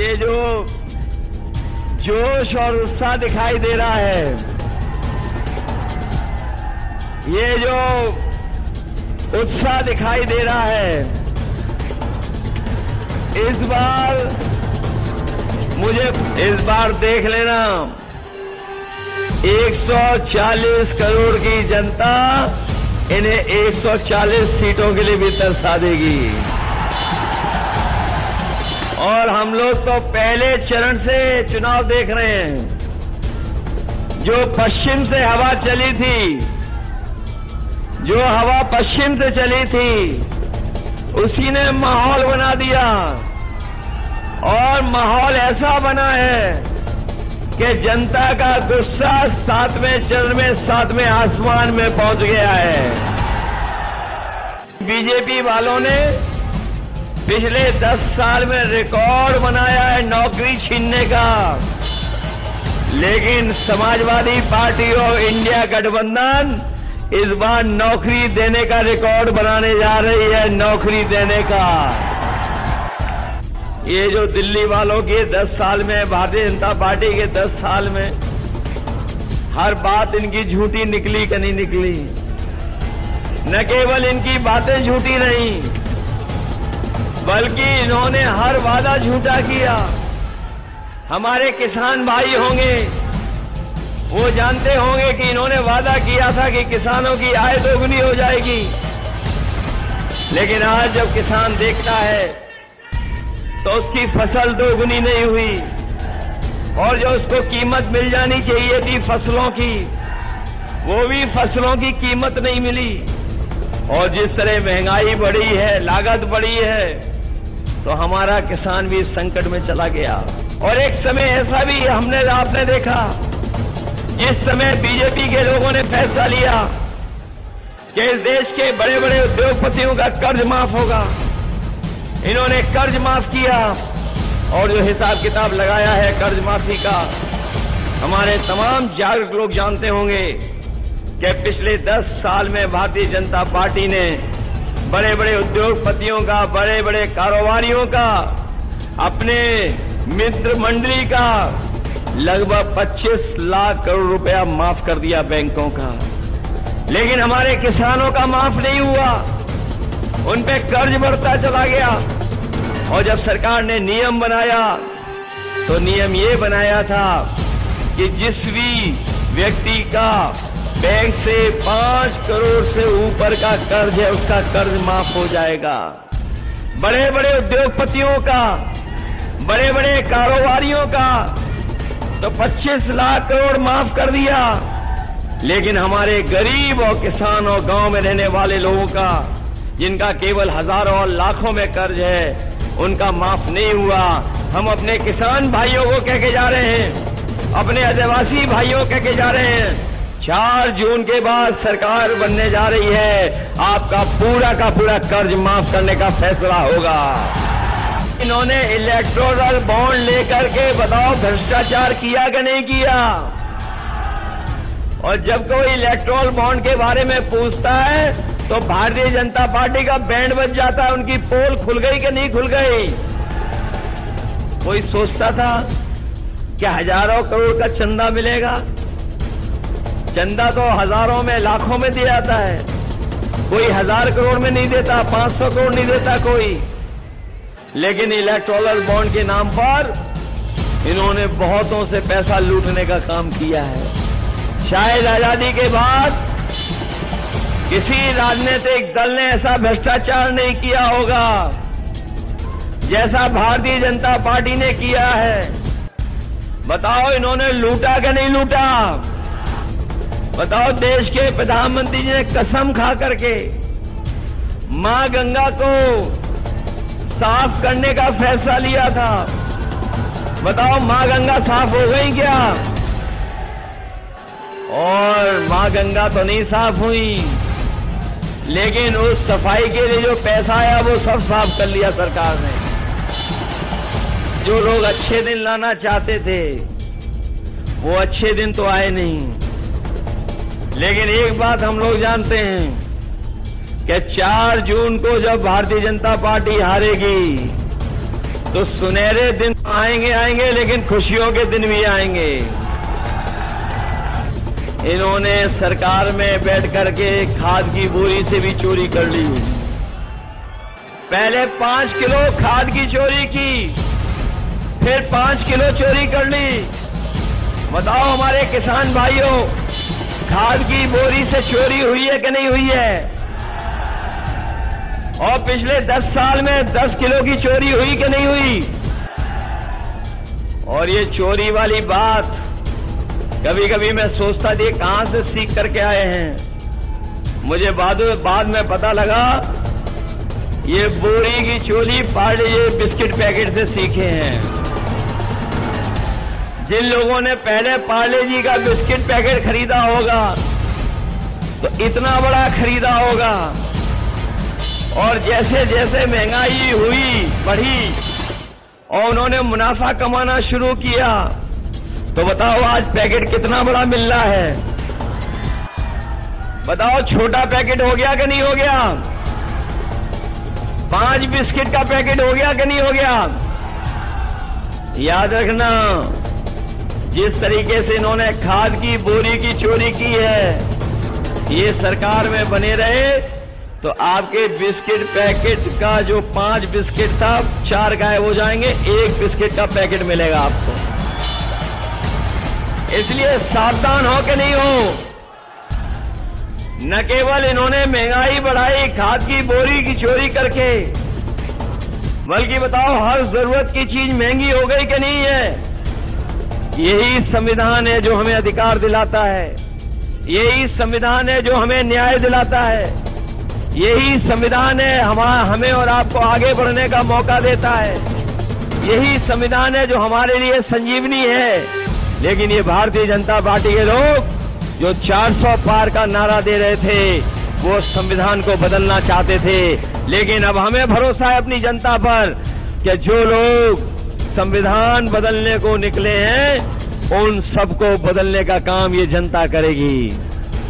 ये जो जोश और उत्साह दिखाई दे रहा है, ये जो उत्साह दिखाई दे रहा है, इस बार देख लेना 140 करोड़ की जनता इन्हें 140 सीटों के लिए भी तरसा देगी। और हम लोग तो पहले चरण से चुनाव देख रहे हैं। जो पश्चिम से हवा चली थी, जो हवा पश्चिम से चली थी, उसी ने माहौल बना दिया। और माहौल ऐसा बना है कि जनता का गुस्सा 7वें चरण में 7वें आसमान में पहुंच गया है। बीजेपी वालों ने पिछले 10 साल में रिकॉर्ड बनाया है नौकरी छीनने का, लेकिन समाजवादी पार्टी और इंडिया गठबंधन इस बार नौकरी देने का रिकॉर्ड बनाने जा रही है। नौकरी देने का ये जो दिल्ली वालों के 10 साल में, भारतीय जनता पार्टी के 10 साल में हर बात इनकी झूठी निकली कि नहीं निकली। न केवल इनकी बातें झूठी रहीं, बल्कि इन्होंने हर वादा झूठा किया। हमारे किसान भाई होंगे, वो जानते होंगे कि इन्होंने वादा किया था कि किसानों की आय दोगुनी हो जाएगी, लेकिन आज जब किसान देखता है तो उसकी फसल दोगुनी नहीं हुई, और जो उसको कीमत मिल जानी चाहिए थी फसलों की, वो भी फसलों की कीमत नहीं मिली। और जिस तरह महंगाई बढ़ी है, लागत बढ़ी है, तो हमारा किसान भी संकट में चला गया। और एक समय ऐसा भी आपने देखा, जिस समय बीजेपी के लोगों ने फैसला लिया कि इस देश के बड़े बड़े उद्योगपतियों का कर्ज माफ होगा, इन्होंने कर्ज माफ किया। और जो हिसाब किताब लगाया है कर्ज माफी का, हमारे तमाम जागरूक लोग जानते होंगे कि पिछले 10 साल में भारतीय जनता पार्टी ने बड़े बड़े उद्योगपतियों का, बड़े बड़े कारोबारियों का, अपने मित्र मंडली का लगभग 25 लाख करोड़ रुपया माफ कर दिया बैंकों का। लेकिन हमारे किसानों का माफ नहीं हुआ, उन पे कर्ज बढ़ता चला गया। और जब सरकार ने नियम बनाया, तो नियम ये बनाया था कि जिस भी व्यक्ति का बैंक से 5 करोड़ से ऊपर का कर्ज है, उसका कर्ज माफ हो जाएगा। बड़े बड़े उद्योगपतियों का, बड़े बड़े कारोबारियों का तो 25 लाख करोड़ माफ कर दिया, लेकिन हमारे गरीब और किसान और गांव में रहने वाले लोगों का, जिनका केवल हजारों और लाखों में कर्ज है, उनका माफ नहीं हुआ। हम अपने किसान भाइयों को कह के जा रहे हैं, अपने आदिवासी भाइयों कह के जा रहे हैं, 4 जून के बाद सरकार बनने जा रही है, आपका पूरा का पूरा कर्ज माफ करने का फैसला होगा। इन्होंने इलेक्टोरल बॉन्ड लेकर के बताओ भ्रष्टाचार किया कि नहीं किया। और जब कोई इलेक्टोरल बॉन्ड के बारे में पूछता है तो भारतीय जनता पार्टी का बैंड बज जाता है, उनकी पोल खुल गई कि नहीं खुल गई। कोई सोचता था कि हजारों करोड़ का चंदा मिलेगा, चंदा तो हजारों में लाखों में दिया जाता है, कोई 1000 करोड़ में नहीं देता, 500 करोड़ नहीं देता कोई। लेकिन इलेक्टोरल बॉन्ड के नाम पर इन्होंने बहुतों से पैसा लूटने का काम किया है। शायद आजादी के बाद किसी राजनीतिक दल ने ऐसा भ्रष्टाचार नहीं किया होगा जैसा भारतीय जनता पार्टी ने किया है। बताओ इन्होंने लूटा कि नहीं लूटा? बताओ देश के प्रधानमंत्री जी ने कसम खा करके मां गंगा को साफ करने का फैसला लिया था। बताओ मां गंगा साफ हो गई क्या? और मां गंगा तो नहीं साफ हुई, लेकिन उस सफाई के लिए जो पैसा आया वो सब साफ कर लिया सरकार ने। जो लोग अच्छे दिन लाना चाहते थे वो अच्छे दिन तो आए नहीं। लेकिन एक बात हम लोग जानते हैं कि 4 जून को जब भारतीय जनता पार्टी हारेगी तो सुनहरे दिन आएंगे, लेकिन खुशियों के दिन भी आएंगे। इन्होंने सरकार में बैठ करके खाद की बोरी से भी चोरी कर ली। पहले 5 किलो खाद की चोरी की, फिर 5 किलो चोरी कर ली। बताओ हमारे किसान भाइयों, खाद की बोरी से चोरी हुई है कि नहीं हुई है? और पिछले 10 साल में 10 किलो की चोरी हुई कि नहीं हुई? और ये चोरी वाली बात कभी कभी मैं सोचता थी कहां से सीख करके आए हैं। मुझे बाद में पता लगा ये बोरी की चोरी पार्ले बिस्किट पैकेट से सीखे हैं। जिन लोगों ने पहले पार्ले जी का बिस्किट पैकेट खरीदा होगा तो इतना बड़ा खरीदा होगा, और जैसे जैसे महंगाई बढ़ी और उन्होंने मुनाफा कमाना शुरू किया, तो बताओ आज पैकेट कितना बड़ा मिल रहा है? बताओ छोटा पैकेट हो गया कि नहीं हो गया? 5 बिस्किट का पैकेट हो गया कि नहीं हो गया? याद रखना, जिस तरीके से इन्होंने खाद की बोरी की चोरी की है, ये सरकार में बने रहे तो आपके बिस्किट पैकेट का जो 5 बिस्किट था 4 गायब हो जाएंगे, 1 बिस्किट का पैकेट मिलेगा आपको। इसलिए सावधान हो कि नहीं हो। न केवल इन्होंने महंगाई बढ़ाई खाद की बोरी की चोरी करके, बल्कि बताओ हर जरूरत की चीज महंगी हो गई कि नहीं है? यही संविधान है जो हमें अधिकार दिलाता है, यही संविधान है जो हमें न्याय दिलाता है, यही संविधान है हमें और आपको आगे बढ़ने का मौका देता है, यही संविधान है जो हमारे लिए संजीवनी है। लेकिन ये भारतीय जनता पार्टी के लोग जो 400 पार का नारा दे रहे थे, वो संविधान को बदलना चाहते थे। लेकिन अब हमें भरोसा है अपनी जनता पर कि जो लोग संविधान बदलने को निकले हैं, उन सबको बदलने का काम ये जनता करेगी।